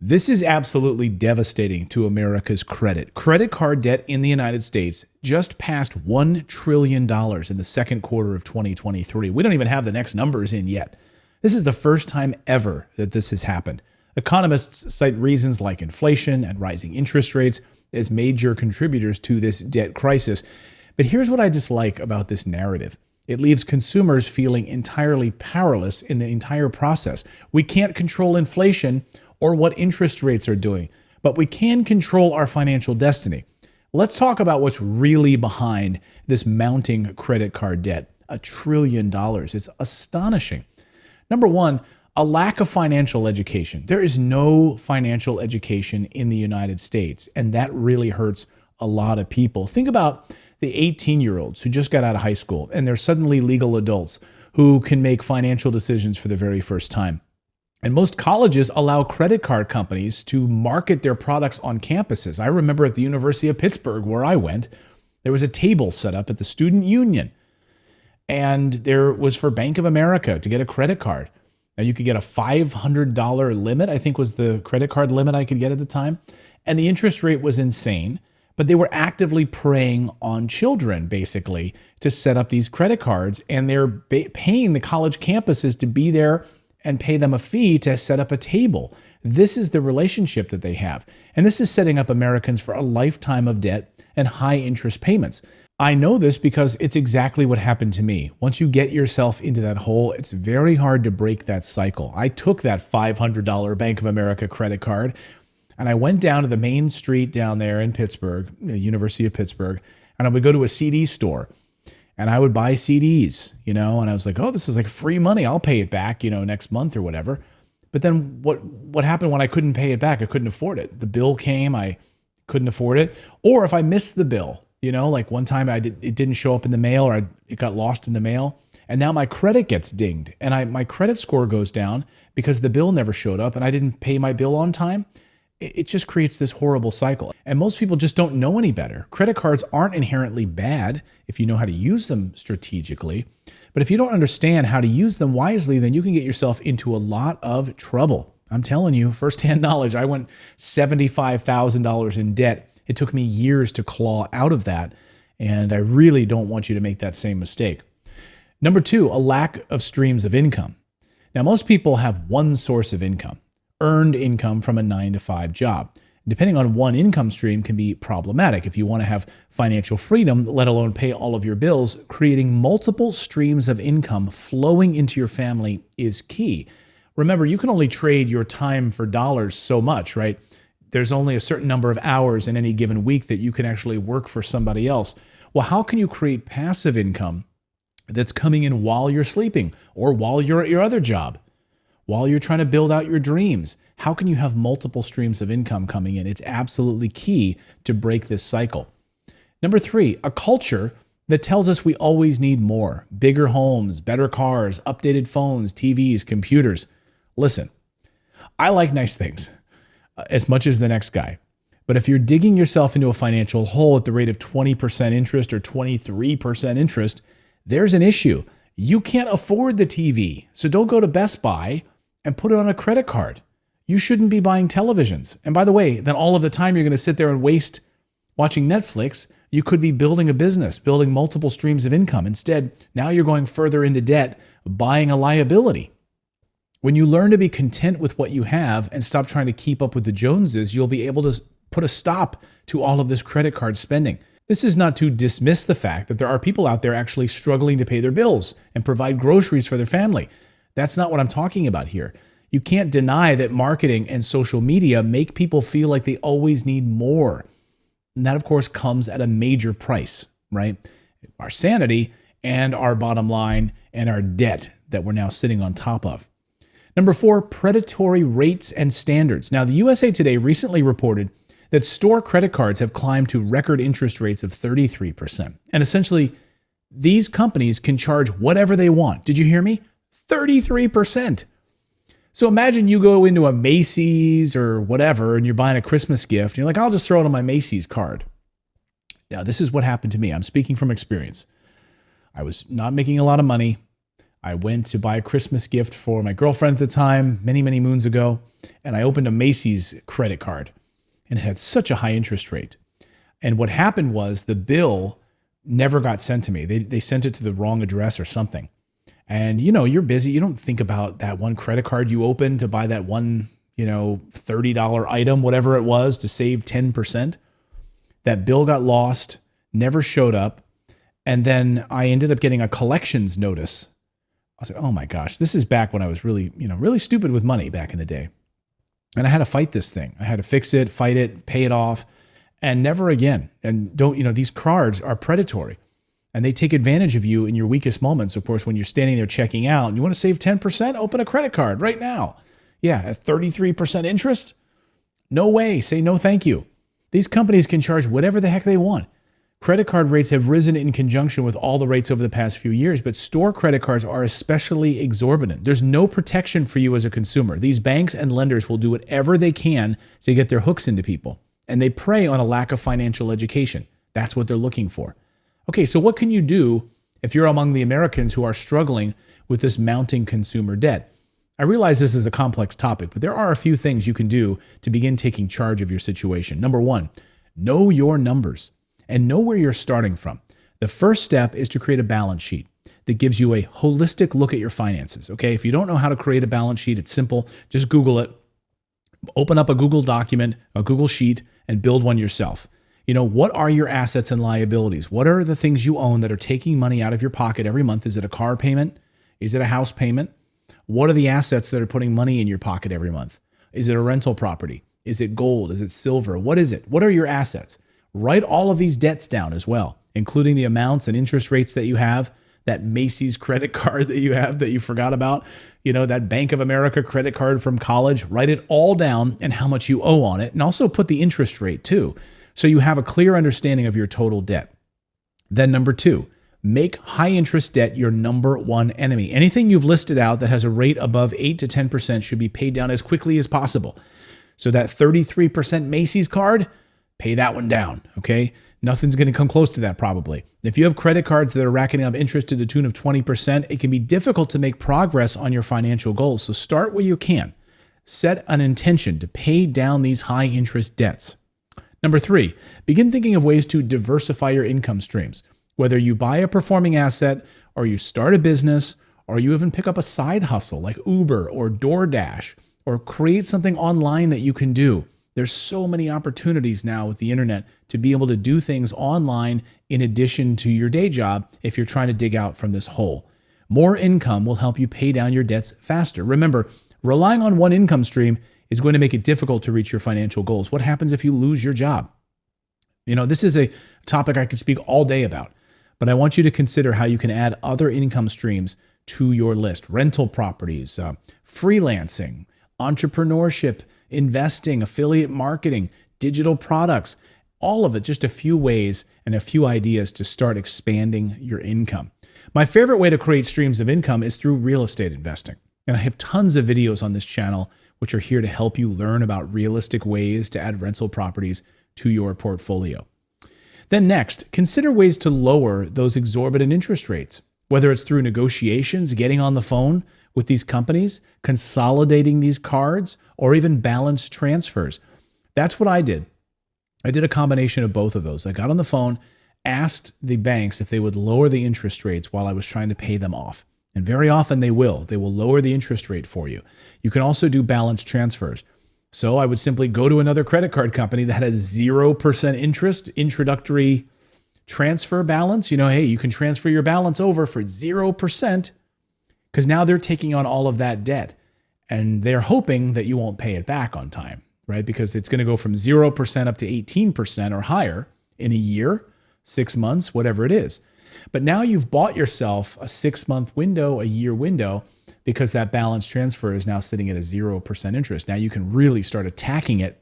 This is absolutely devastating to America's credit. Credit card debt in the United States just passed $1 trillion in the second quarter of 2023. We don't even have the next numbers in yet. This is the first time ever that this has happened. Economists cite reasons like inflation and rising interest rates as major contributors to this debt crisis. But here's what I dislike about this narrative. It leaves consumers feeling entirely powerless in the entire process. We can't control inflation or what interest rates are doing, but we can control our financial destiny. Let's talk about what's really behind this mounting credit card debt. $1 trillion. It's astonishing. Number one, a lack of financial education. There is no financial education in the United States, and that really hurts a lot of people. Think about the 18-year-olds who just got out of high school, and they're suddenly legal adults who can make financial decisions for the very first time. And most colleges allow credit card companies to market their products on campuses. I remember at the University of Pittsburgh, where I went, there was a table set up at the student union. And there was for Bank of America to get a credit card. Now you could get a $500 limit, I think was the credit card limit I could get at the time. And the interest rate was insane. But they were actively preying on children, basically, to set up these credit cards. And they're paying the college campuses to be there and pay them a fee to set up a table. This is the relationship that they have. And this is setting up Americans for a lifetime of debt and high interest payments. I know this because it's exactly what happened to me. Once you get yourself into that hole, it's very hard to break that cycle. I took that $500 Bank of America credit card and I went down to the main street down there in Pittsburgh, the University of Pittsburgh, and I would go to a CD store. And I would buy CDs, and I was like, oh, this is like free money. I'll pay it back, next month or whatever. But then what happened when I couldn't pay it back? I couldn't afford it. The bill came, I couldn't afford it. Or if I missed the bill, like one time it didn't show up in the mail or it got lost in the mail. And now my credit gets dinged and my credit score goes down because the bill never showed up and I didn't pay my bill on time. It just creates this horrible cycle. And most people just don't know any better. Credit cards aren't inherently bad if you know how to use them strategically. But if you don't understand how to use them wisely, then you can get yourself into a lot of trouble. I'm telling you, firsthand knowledge, I went $75,000 in debt. It took me years to claw out of that. And I really don't want you to make that same mistake. Number two, a lack of streams of income. Now, most people have one source of income. Earned income from a 9-to-5 job. Depending on one income stream can be problematic. If you want to have financial freedom, let alone pay all of your bills, creating multiple streams of income flowing into your family is key. Remember, you can only trade your time for dollars so much, right? There's only a certain number of hours in any given week that you can actually work for somebody else. Well, how can you create passive income that's coming in while you're sleeping or while you're at your other job? While you're trying to build out your dreams, how can you have multiple streams of income coming in? It's absolutely key to break this cycle. Number three, a culture that tells us we always need more. Bigger homes, better cars, updated phones, TVs, computers. Listen, I like nice things as much as the next guy. But if you're digging yourself into a financial hole at the rate of 20% interest or 23% interest, there's an issue. You can't afford the TV, so don't go to Best Buy and put it on a credit card. You shouldn't be buying televisions. And by the way, then all of the time you're going to sit there and waste watching Netflix, you could be building a business, building multiple streams of income. Instead, now you're going further into debt, buying a liability. When you learn to be content with what you have and stop trying to keep up with the Joneses, you'll be able to put a stop to all of this credit card spending. This is not to dismiss the fact that there are people out there actually struggling to pay their bills and provide groceries for their family. That's not what I'm talking about here. You can't deny that marketing and social media make people feel like they always need more. And that, of course, comes at a major price, right? Our sanity and our bottom line and our debt that we're now sitting on top of. Number four, predatory rates and standards. Now, the USA Today recently reported that store credit cards have climbed to record interest rates of 33%. And essentially, these companies can charge whatever they want. Did you hear me? 33%. So imagine you go into a Macy's or whatever and you're buying a Christmas gift. And you're like, I'll just throw it on my Macy's card. Now, this is what happened to me. I'm speaking from experience. I was not making a lot of money. I went to buy a Christmas gift for my girlfriend at the time, many, many moons ago. and I opened a Macy's credit card, and it had such a high interest rate. And what happened was the bill never got sent to me. They sent it to the wrong address or something. And you're busy. You don't think about that one credit card you opened to buy that one, $30 item, whatever it was, to save 10%. That bill got lost, never showed up. And then I ended up getting a collections notice. I was like, oh my gosh, this is back when I was really, really stupid with money back in the day. And I had to fight this thing. I had to fix it, fight it, pay it off, and never again. And these cards are predatory, and they take advantage of you in your weakest moments. Of course, when you're standing there checking out and you want to save 10%, open a credit card right now. Yeah, at 33% interest? No way. Say no, thank you. These companies can charge whatever the heck they want. Credit card rates have risen in conjunction with all the rates over the past few years, but store credit cards are especially exorbitant. There's no protection for you as a consumer. These banks and lenders will do whatever they can to get their hooks into people, and they prey on a lack of financial education. That's what they're looking for. Okay, so what can you do if you're among the Americans who are struggling with this mounting consumer debt? I realize this is a complex topic, but there are a few things you can do to begin taking charge of your situation. Number one, know your numbers and know where you're starting from. The first step is to create a balance sheet that gives you a holistic look at your finances. Okay, if you don't know how to create a balance sheet, it's simple. Just Google it. Open up a Google document, a Google sheet, and build one yourself. What are your assets and liabilities? What are the things you own that are taking money out of your pocket every month? Is it a car payment? Is it a house payment? What are the assets that are putting money in your pocket every month? Is it a rental property? Is it gold? Is it silver? What is it? What are your assets? Write all of these debts down as well, including the amounts and interest rates that you have, that Macy's credit card that you have that you forgot about, that Bank of America credit card from college. Write it all down and how much you owe on it, and also put the interest rate too, so you have a clear understanding of your total debt. Then number two, make high interest debt your number one enemy. Anything you've listed out that has a rate above 8 to 10% should be paid down as quickly as possible. So that 33% Macy's card, pay that one down, okay? Nothing's going to come close to that probably. If you have credit cards that are racking up interest to the tune of 20%, it can be difficult to make progress on your financial goals. So start where you can. Set an intention to pay down these high interest debts. Number three, begin thinking of ways to diversify your income streams. Whether you buy a performing asset, or you start a business, or you even pick up a side hustle like Uber or DoorDash, or create something online that you can do. There's so many opportunities now with the internet to be able to do things online in addition to your day job if you're trying to dig out from this hole. More income will help you pay down your debts faster. Remember, relying on one income stream is going to make it difficult to reach your financial goals. What happens if you lose your job? This is a topic I could speak all day about, but I want you to consider how you can add other income streams to your list. Rental properties, freelancing, entrepreneurship, investing, affiliate marketing, digital products, all of it, just a few ways and a few ideas to start expanding your income. My favorite way to create streams of income is through real estate investing. And I have tons of videos on this channel which are here to help you learn about realistic ways to add rental properties to your portfolio. Then next, consider ways to lower those exorbitant interest rates, whether it's through negotiations, getting on the phone with these companies, consolidating these cards, or even balance transfers. That's what I did. I did a combination of both of those. I got on the phone, asked the banks if they would lower the interest rates while I was trying to pay them off. And very often they will. They will lower the interest rate for you. You can also do balance transfers. So I would simply go to another credit card company that had a 0% interest introductory transfer balance. Hey, you can transfer your balance over for 0%, because now they're taking on all of that debt and they're hoping that you won't pay it back on time, right? Because it's going to go from 0% up to 18% or higher in a year, 6 months, whatever it is. But now you've bought yourself a 6-month window, a year window, because that balance transfer is now sitting at a 0% interest. Now you can really start attacking it,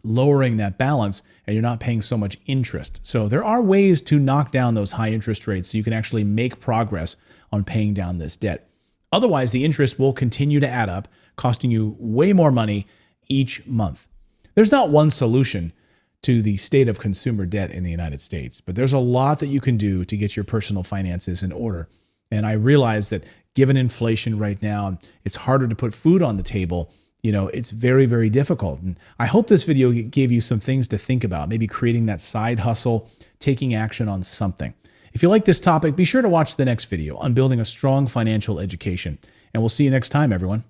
lowering that balance, and you're not paying so much interest. So there are ways to knock down those high interest rates so you can actually make progress on paying down this debt. Otherwise, the interest will continue to add up, costing you way more money each month. There's not one solution to the state of consumer debt in the United States, but there's a lot that you can do to get your personal finances in order. And I realize that given inflation right now, it's harder to put food on the table. it's very, very difficult. And I hope this video gave you some things to think about, maybe creating that side hustle, taking action on something. If you like this topic, be sure to watch the next video on building a strong financial education. And we'll see you next time, everyone.